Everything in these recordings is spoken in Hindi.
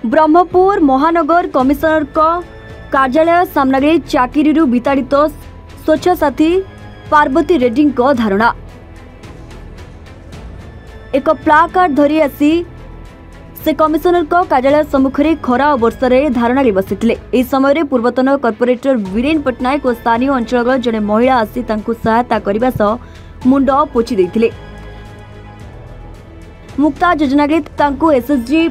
ब्रह्मपुर महानगर कमिशनर कार्यालय सामने चाकरी विताड़ित स्वच्छ साथी पार्वती रेड्डी धारणा। एक प्लाकार्ड धरी आसी से कमिशनर कार्यालय सम्मुखें खरा वर्षा धारणा बसिथिले। एही समय पूर्वतन कॉर्पोरेटर वीरेन पट्टनायक और स्थानीय अंचल जड़े महिला आसी सहायता करने सह मुंड पोछि देथिले। मुक्ता योजना एसएसजी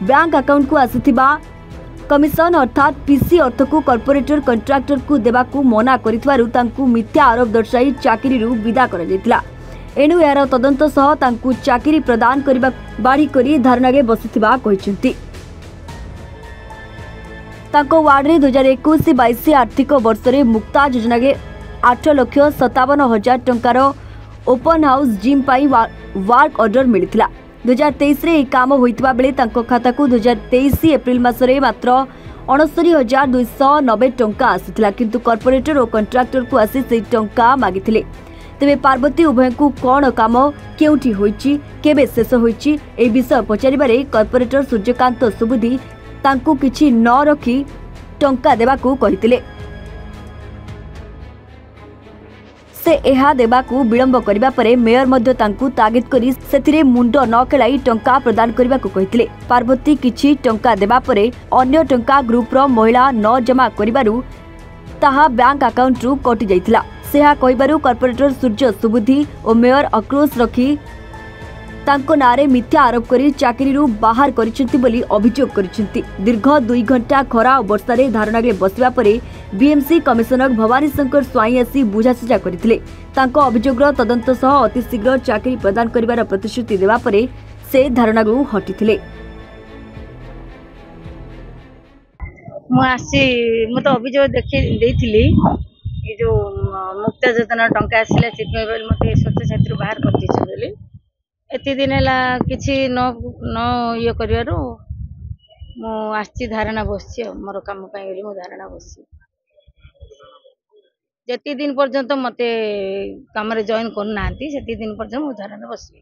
बैंक अकाउंट को आसीथिबा कमिशन अर्थात पीसी अर्थ को कॉर्पोरेटर कंट्राक्टर को देबाकू मना करिथवारु तांकू मिथ्या आरोप दर्शाई चाकरी विदा कर जायतिला। एणु यार तदंत सह तांकू चाकरी प्रदान करबा बाड़ी करी धारणागे बसिथिबा कहिसेंती। तांको वार्ड रे 2021-22 आर्थिक वर्ष रे मुक्ता योजना के 8,57,000 टंकार ओपन हाउस जिम पाई वर्क ऑर्डर मिलिथिला। 2023 रे काम होइतबा बेले तांको खाता को 2023 एप्रिल मासरे मात्र 69,290 टंका आसीथिला, किंतु कॉर्पोरेटर और कंट्राक्टर को आसी से टंका मागिथिले। तेबे पार्वती उभय को कौन काम केउठी होइची केबे शेष होइची ए विषय पचारिबारे कॉर्पोरेटर सूर्यकांत सुबुद्धि तांको किछि न रखी टंका देबाकू कहिथिले। से एहा देबाकू विलंब करिबा परे मेयर मध्य तांकू तागिद करी सेथिरे मुंड न खेलाई टंका प्रदान करिबाकू कहिथिले। पार्वती किछि टंका देबा परे अन्य टंका ग्रुप रो महिला न जमा करिबारु ताहा बैंक अकाउंट रु कटि जाइथिला। सेहा कहिबारु कॉर्पोरेटर सूर्य सुबुद्धि और मेयर आक्रोश रखी तांको नारे मिथ्या आरोप करी चाकरी बाहर करिसेंती बोली अभियोग करिसेंती। दीर्घ 2 घंटा खरा और वर्षा रे धारणागे बसिबा परे बीएमसी कमिशनर भवानी शंकर स्वाई आसी बुझासुझा करथिले। तांको अभियोगर तदंत सह अति शीघ्र चाकरी प्रदान करिवार प्रतिश्रुति देबा परे से धारणागु हटिथिले। मु तो अभियोग देथिली ये जो मुक्ता योजना टंका आसिला सिटमेबल मते स्वच्छ छात्र बाहर कर दिछु बोली एति दिन ला किछि न ये करिवारो मु आछि धारणा बसछि मोर काम पई बोली मु धारणा बसछि। जति दिन पर्यंत मते काम रे जॉइन कर नांती सेति दिन पर्यंत मु धारणा बसछि।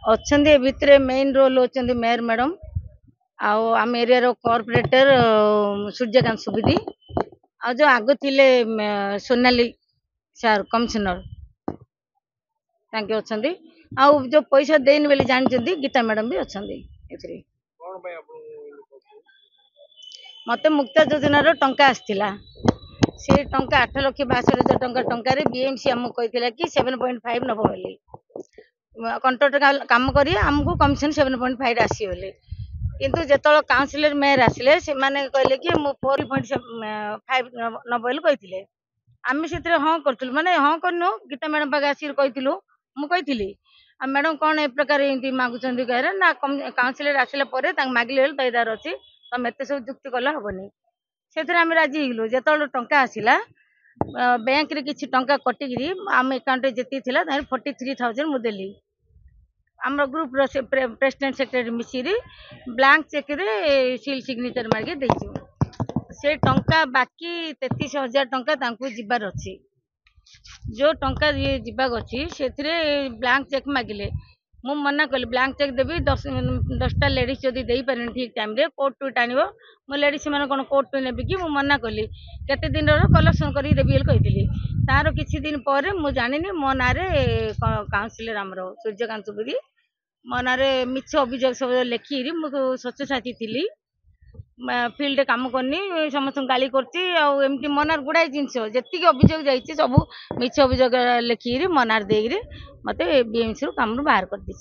अछंदी भितरे मेन रोल होचंदी मेयर मैडम आउ आम एरिया रो कॉर्पोरेटर सूर्यकांत सुबुद्धि आ जो आगो थिले सोनाली सर कमिशनर तांके अछंदी आ जो पैसा देन बेली जानचंदी गीता मैडम भी अछंदी। एथरे कोन भाई आपन मते मुक्ता योजना रो टंका आस्थिला से टंका 8,62,000 टंका रे बीएमसी हमको कहिथिला कि 7.5 नबो बोली कॉन्ट्रैक्टर काम करी हमको कमिशन 7.5 आसी बोले, किंतु जेतळ काउंसिलर मेयर आसिले से माने कहले कि मु 4.5 नबो कहिथिले। आमे सेतरे हां करथुल माने हां करनो गीता मैडम पागे आसी कहिथिलु मु कहिथिली आ मैडम कोन ए प्रकार एंती मागुचंदी कहरे ना काउंसिलर आसिला परे तांग मागिले तैदार अछि त मेते सब जुक्ति कला हबनी सेतरे हम राजी हिलु। जेतळ टंका आसिला बैंक रे किछि टंका कटिगिरी आम अकाउंट रे जेती थिला 43,000 मु देली। हमर ग्रुप रो प्रेसिडेंट सेक्रेटरी मिसिरी ब्लैंक चेक रे सील सिग्नेचर मारके देछु। से टंका बाकी 33,000 टंका तांकू जिबार अछि। जो टंका ये जिबाग अछि सेथिरे ब्लैंक चेक मागिले मु मना कली ब्लैंक चेक देबी 10टा लेडीज जदी देई परन ठीक टाइम रे कोर्ट टू टानिबो मु लेडीज माने कोन कोर्ट टू नेबी कि मु मना कली केते दिन रो कलेक्शन करी देबी एल कहितली। तारो किछि दिन परे मु जानिनी मो नारे काउंसिलर हमरो सूर्यकांत सुबुद्धि मो नारे मिछ अभियोग सब लेखिरी मु स्वच्छ साथी थिली फील्ड काम करनी समस्त गाली करती एमती मनार गुड़ाए जिनस जी अभियोग जाइए सब मिछ अभियोग लेखिकी मनार देरी मत बीएमसी काम बाहर कर दी।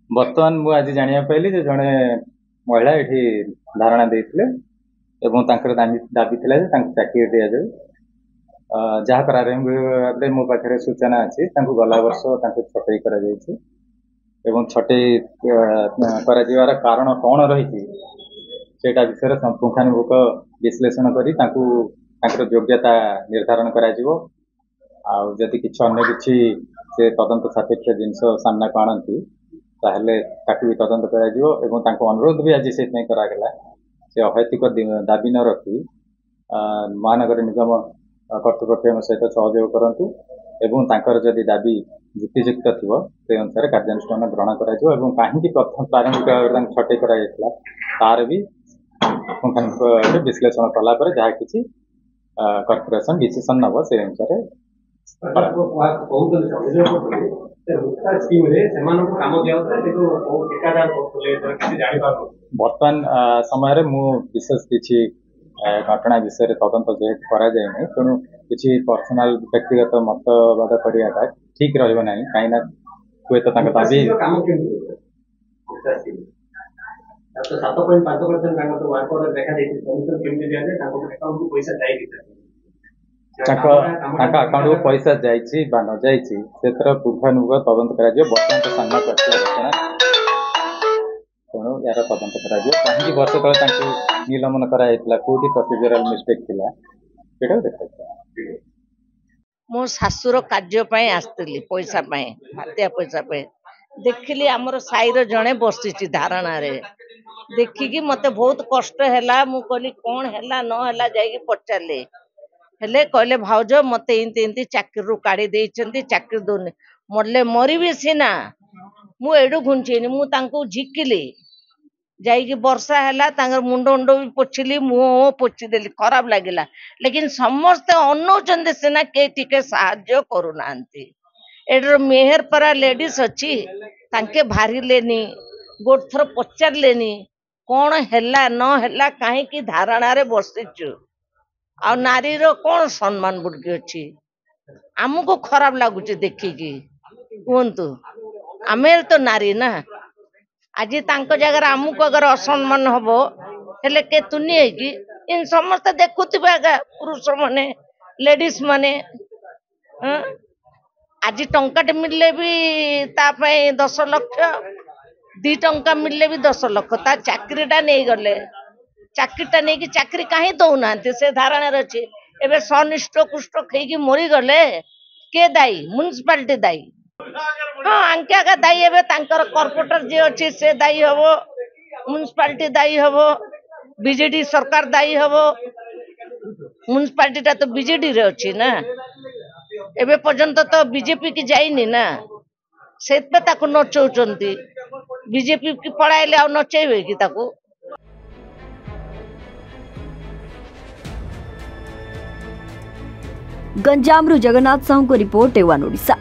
बर्तमान मुझे आज जाना पाइली जड़े महिला ये धारणा देते दाबी थी चाकरी दि जाए जहाँ प्रारंभ मो पाखे सूचना अच्छी गला वर्ष छटई छटई कर कारण कौन रही सेटा विषय पुंखानुपुख विश्लेषण करी योग्यता निर्धारण करी किसी अन्य किसी से तदंत सापेक्ष जिनस सामना को आणती ताहले ताकि भी तदंत करा अनुरोध भी आज से करागला से अहैतिक दाबी न रखी महानगर निगम कर्तृपक्ष सहित सहयोग करंतु एवं तांकर जदि दाबी युक्तियुक्त थिबो से अनुसार कार्यानुष्ठान ग्रहण कराजिबो एवं काहींकि प्रथम प्रारंभिक भाव छटे कराइतला तार भी पुंखानुपुख विश्लेषण कला पर जहा किछि कॉर्पोरेशन डिसीजन नबो से अनुसार बर्तमान समय मु विशेष किछि घटना विषय तदंत जेहेतु करा जाय नै तेणु किछि पर्सनल व्यक्तिगत मतवाद करियाटा ठीक रहइबो नै काइना कोइ त तांका दाबी तो 7.5% तांका तो वर्क ऑर्डर देखा देछि कमिशन केमते दिया जाय तांको अकाउंट को पैसा जाय कि तांका अकाउंट को पैसा जायछि बा न जायछि सेतर पुंखानुपुख तदंत करा जे बर्तमान तो सामना करछि घटना तेणु यार तदंत करा जे काहींकि वर्ष तले तांको निलंबन करा हेतला कोठी प्रोसीजरल मिस्टेक थिला सेटा देखा मो शाशुर कार्य पय आस्तिली पैसा पय हत्या पैसा पय देखिली हमर साईर जणे बसिची धारणा रे देखिकी मते बहुत कष्ट हैला मु कहली कोन हैला न हैला जाई पचाले हेले कहले भाउज मते इंती इंती चाकरी रु काढी देइचंती चाकरी दोने मरले मरिबी सिना मु एडु घुंचेनी मु तांको झिकिली जाई वर्षा हैला तांगर मुंडो उंडो भी पोछिली मुंह पोछि देली खराब लागिला लेकिन समस्त अनौचंदे सिना के टिके सहाय्य करू नांती एडर मेहर परा लेडीज अछि तांके भारी लेनी गोट थर पचार लेनी कोन हैला न हैला काहे की धारणा रे बसिचु आ नारी रो कोन सम्मान बुडकी अछि हमको खराब लागुची देखिकी कोंतु आमे तो नारी ना आज तांको जगह आमुको अगर असम्मान हबो हेले के तुनी है कि इन समस्त देखुथिबे आगा पुरुष माने लेडीज माने आज टंकाटे मिलले भी ता पय 10 लाख 2 टंका मिलले भी 10 लाख ता चाकरीटा नै गले चाकरीटा नै कि चाकरी काहे दउ नांते से धारणा रछि एबे सनिष्ठ कुष्ठ खैकी मरि गले के दाई म्युनिसिपालिटी दाई हाँ अंके का दायी है तांकर कॉर्पोरेटर जे अच्छी से दायी हबो म्युनिसिपालिटी दायी हबो बीजेडी सरकार दायी हबो म्युनिसिपालिटी ता तो बीजेडी रे अच्छी ना एबे पर्यंत तो बीजेपी की जाइनी ना सेत ताको नचौचंती बीजेपी की पळाइले आ नचैबे कि ताको गंजामरु जगन्नाथ साहू को रिपोर्ट एवान ओडिशा।